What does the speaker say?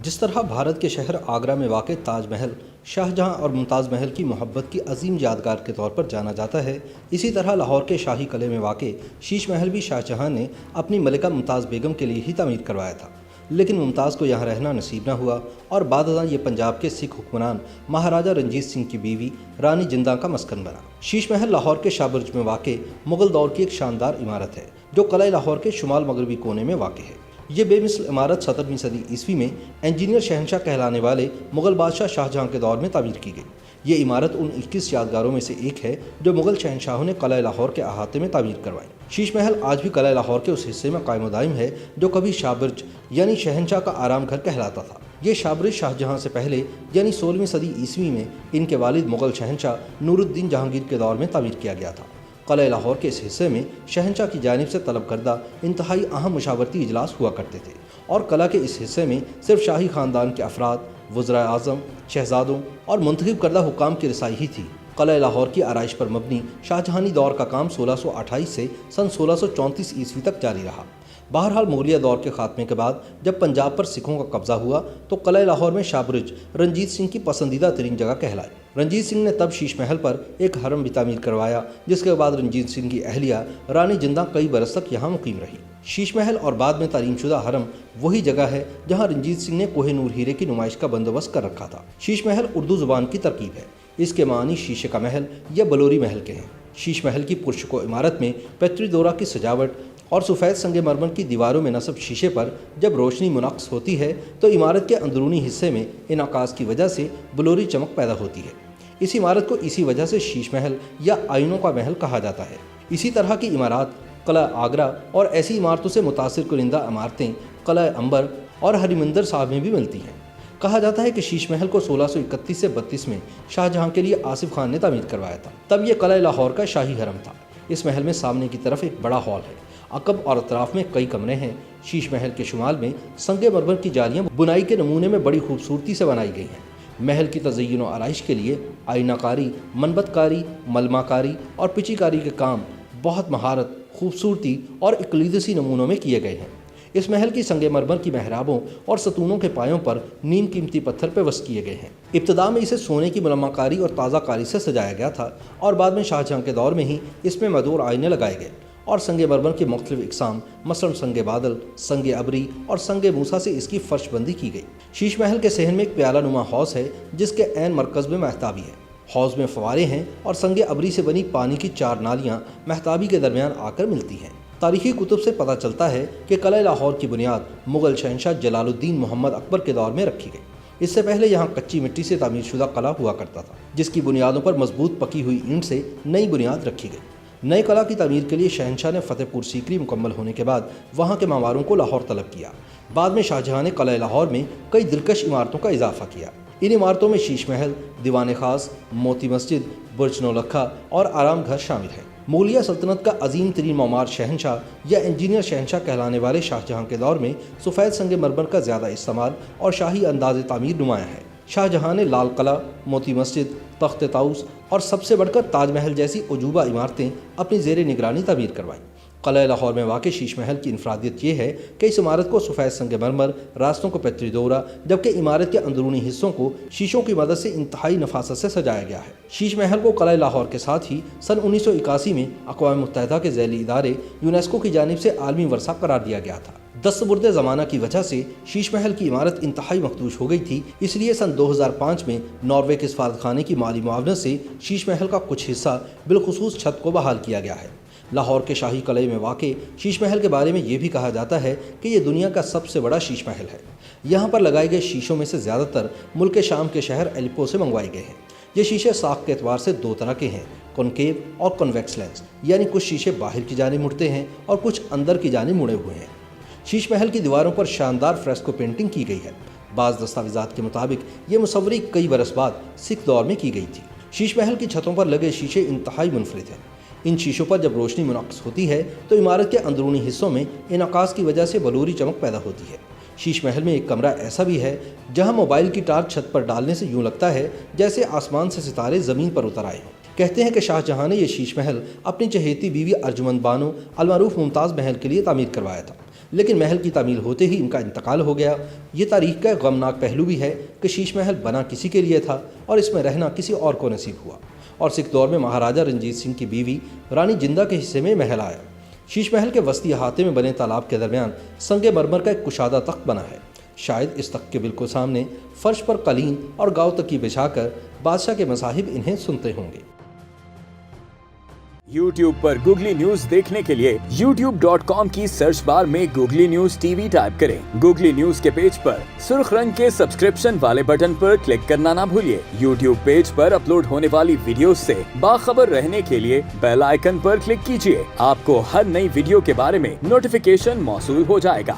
جس طرح بھارت کے شہر آگرہ میں واقع تاج محل شاہ جہاں اور ممتاز محل کی محبت کی عظیم یادگار کے طور پر جانا جاتا ہے، اسی طرح لاہور کے شاہی قلعے میں واقع شیش محل بھی شاہ جہاں نے اپنی ملکہ ممتاز بیگم کے لیے ہی تعمیر کروایا تھا، لیکن ممتاز کو یہاں رہنا نصیب نہ ہوا اور بعد ازاں یہ پنجاب کے سکھ حکمران مہاراجہ رنجیت سنگھ کی بیوی رانی جندہ کا مسکن بنا۔ شیش محل لاہور کے شاہ برج میں واقع مغل دور کی ایک شاندار عمارت ہے جو قلعہ لاہور کے شمال مغربی کونے میں واقع ہے۔ یہ بے مثل عمارت 17ویں صدی عیسوی میں انجینئر شہنشاہ کہلانے والے مغل بادشاہ شاہ جہاں کے دور میں تعمیر کی گئی۔ یہ عمارت ان 21 یادگاروں میں سے ایک ہے جو مغل شہنشاہوں نے قلعہ لاہور کے احاطے میں تعمیر کروائی۔ شیش محل آج بھی قلعہ لاہور کے اس حصے میں قائم و دائم ہے جو کبھی شاہ برج یعنی شہنشاہ کا آرام گھر کہلاتا تھا۔ یہ شاہ برج شاہ جہاں سے پہلے یعنی 16ویں صدی عیسوی میں ان کے والد مغل شہنشاہ نور الدین جہانگیر کے دور میں تعمیر کیا گیا تھا۔ قلعہ لاہور کے اس حصے میں شہنشاہ کی جانب سے طلب کردہ انتہائی اہم مشاورتی اجلاس ہوا کرتے تھے اور قلعہ کے اس حصے میں صرف شاہی خاندان کے افراد، وزرائے اعظم، شہزادوں اور منتخب کردہ حکام کی رسائی ہی تھی۔ قلعہ لاہور کی آرائش پر مبنی شاہ جہانی دور کا کام 1628 سے سن 1634 عیسوی تک جاری رہا۔ بہرحال مغلیہ دور کے خاتمے کے بعد جب پنجاب پر سکھوں کا قبضہ ہوا تو قلعہ لاہور میں شاہ برج رنجیت سنگھ کی پسندیدہ ترین جگہ کہلائی۔ رنجیت سنگھ نے تب شیش محل پر ایک حرم بھی تعمیر کروایا، جس کے بعد رنجیت سنگھ کی اہلیہ رانی جندہ کئی برس تک یہاں مقیم رہی۔ شیش محل اور بعد میں تعمیر شدہ حرم وہی جگہ ہے جہاں رنجیت سنگھ نے کوہ نور ہیرے کی نمائش کا بندوبست کر رکھا تھا۔ شیش محل اردو زبان کی ترکیب ہے، اس کے معنی شیشے کا محل یا بلوری محل کے ہیں۔ شیش محل کی پرشکو عمارت میں پیتری دورہ کی سجاوٹ اور سفید سنگ مرمر کی دیواروں میں نصب شیشے پر جب روشنی منعکس ہوتی ہے تو عمارت کے اندرونی حصے میں انعکاس کی وجہ سے بلوری چمک پیدا ہوتی ہے۔ اس عمارت کو اسی وجہ سے شیش محل یا آئینوں کا محل کہا جاتا ہے۔ اسی طرح کی عمارات قلعہ آگرہ اور ایسی عمارتوں سے متاثر کنندہ عمارتیں قلعہ عنبر اور ہریمندر صاحب میں بھی ملتی ہیں۔ کہا جاتا ہے کہ شیش محل کو 1631 سے 32 میں شاہ جہاں کے لیے آصف خان نے تعمیر کروایا تھا۔ تب یہ قلعہ لاہور کا شاہی حرم تھا۔ اس محل میں سامنے کی طرف ایک بڑا ہال ہے، عقب اور اطراف میں کئی کمرے ہیں۔ شیش محل کے شمال میں سنگ مرمر کی جالیاں بنائی کے نمونے میں بڑی خوبصورتی سے بنائی گئی ہیں۔ محل کی تزئین و آرائش کے لیے آئینہ کاری، منبت کاری، ملمہ کاری اور پچی کاری کے کام بہت مہارت، خوبصورتی اور اقلیدسی نمونوں میں کیے گئے ہیں۔ اس محل کی سنگ مرمر کی محرابوں اور ستونوں کے پایوں پر نیم قیمتی پتھر پیوست کیے گئے ہیں۔ ابتدا میں اسے سونے کی ملمہ کاری اور تازہ کاری سے سجایا گیا تھا اور بعد میں شاہ جہاں کے دور میں ہی اس میں مدور آئینے لگائے گئے اور سنگ مرمر کے مختلف اقسام مثلاً سنگ بادل، سنگ ابری اور سنگ موسیٰ سے اس کی فرش بندی کی گئی۔ شیش محل کے صحن میں ایک پیالہ نما حوض ہے جس کے عین مرکز میں مہتابی ہے۔ حوض میں فوارے ہیں اور سنگ ابری سے بنی پانی کی 4 نالیاں مہتابی کے درمیان آ کر ملتی ہیں۔ تاریخی کتب سے پتہ چلتا ہے کہ قلعہ لاہور کی بنیاد مغل شہنشاہ جلال الدین محمد اکبر کے دور میں رکھی گئی۔ اس سے پہلے یہاں کچی مٹی سے تعمیر شدہ قلعہ ہوا کرتا تھا جس کی بنیادوں پر مضبوط پکی ہوئی اینٹ سے نئی بنیاد رکھی گئی۔ نئے قلعہ کی تعمیر کے لیے شہنشاہ نے فتح پور سیکری مکمل ہونے کے بعد وہاں کے معماروں کو لاہور طلب کیا۔ بعد میں شاہ جہاں نے قلعہ لاہور میں کئی دلکش عمارتوں کا اضافہ کیا۔ ان عمارتوں میں شیش محل، دیوان خاص، موتی مسجد، برج نولکھا اور آرام گھر شامل ہیں۔ مغلیہ سلطنت کا عظیم ترین معمار شہنشاہ یا انجینئر شہنشاہ کہلانے والے شاہ جہاں کے دور میں سفید سنگ مرمر کا زیادہ استعمال اور شاہی انداز تعمیر نمایاں ہے۔ شاہ جہاں نے لال قلعہ، موتی مسجد، تخت طاؤس اور سب سے بڑھ کر تاج محل جیسی عجوبہ عمارتیں اپنی زیر نگرانی تعمیر کروائیں۔ قلعہ لاہور میں واقع شیش محل کی انفرادیت یہ ہے کہ اس عمارت کو سفید سنگ مرمر، راستوں کو پیتری دورہ، جبکہ عمارت کے اندرونی حصوں کو شیشوں کی مدد سے انتہائی نفاست سے سجایا گیا ہے۔ شیش محل کو قلعہ لاہور کے ساتھ ہی سن 1981 میں اقوام متحدہ کے ذیلی ادارے یونیسکو کی جانب سے عالمی ورثہ قرار دیا گیا تھا۔ دستبرد زمانہ کی وجہ سے شیش محل کی عمارت انتہائی مخدوش ہو گئی تھی، اس لیے سن 2005 میں ناروے کے سفارتخانے کی مالی معاونت سے شیش محل کا کچھ حصہ بالخصوص چھت کو بحال کیا گیا ہے۔ لاہور کے شاہی قلعے میں واقع شیش محل کے بارے میں یہ بھی کہا جاتا ہے کہ یہ دنیا کا سب سے بڑا شیش محل ہے۔ یہاں پر لگائے گئے شیشوں میں سے زیادہ تر ملک شام کے شہر الیپو سے منگوائے گئے ہیں۔ یہ شیشے ساخت کے اعتبار سے 2 طرح کے ہیں، کنکیو اور کنویکس لینس، یعنی کچھ شیشے باہر کی جانب مڑتے ہیں اور کچھ اندر کی جانب مڑے ہوئے ہیں۔ شیش محل کی دیواروں پر شاندار فریسکو پینٹنگ کی گئی ہے۔ بعض دستاویزات کے مطابق یہ مصوری کئی برس بعد سکھ دور میں کی گئی تھی۔ شیش محل کی چھتوں پر لگے شیشے انتہائی منفرد ہیں۔ ان شیشوں پر جب روشنی منعکس ہوتی ہے تو عمارت کے اندرونی حصوں میں انعکاس کی وجہ سے بلوری چمک پیدا ہوتی ہے۔ شیش محل میں ایک کمرہ ایسا بھی ہے جہاں موبائل کی ٹارچ چھت پر ڈالنے سے یوں لگتا ہے جیسے آسمان سے ستارے زمین پر اتر آئے ہوں۔ کہتے ہیں کہ شاہ جہاں نے یہ شیش محل اپنی چہیتی بیوی ارجمند بانو المعروف ممتاز محل کے لیے تعمیر کروایا تھا۔ لیکن محل کی تعمیل ہوتے ہی ان کا انتقال ہو گیا۔ یہ تاریخ کا غمناک پہلو بھی ہے کہ شیش محل بنا کسی کے لیے تھا اور اس میں رہنا کسی اور کو نصیب ہوا، اور سکھ دور میں مہاراجہ رنجیت سنگھ کی بیوی رانی جندہ کے حصے میں محل آیا۔ شیش محل کے وسطی احاطے میں بنے تالاب کے درمیان سنگ مرمر کا ایک کشادہ تخت بنا ہے۔ شاید اس تخت کے بالکل سامنے فرش پر قالین اور گاؤ تکی بچھا کر بادشاہ کے مصاحب انہیں سنتے ہوں گے۔ YouTube پر گوگلی نیوز دیکھنے کے لیے youtube.com کی سرچ بار میں googly news T V type کریں۔ گوگلی نیوز کے پیج پر سرخ رنگ کے سبسکرپشن والے بٹن پر کلک کرنا نہ بھولیے۔ YouTube پیج پر اپلوڈ ہونے والی ویڈیوز سے باخبر رہنے کے لیے بیل آئیکن پر کلک کیجیے۔ آپ کو ہر نئی ویڈیو کے بارے میں نوٹیفیکیشن موصول ہو جائے گا۔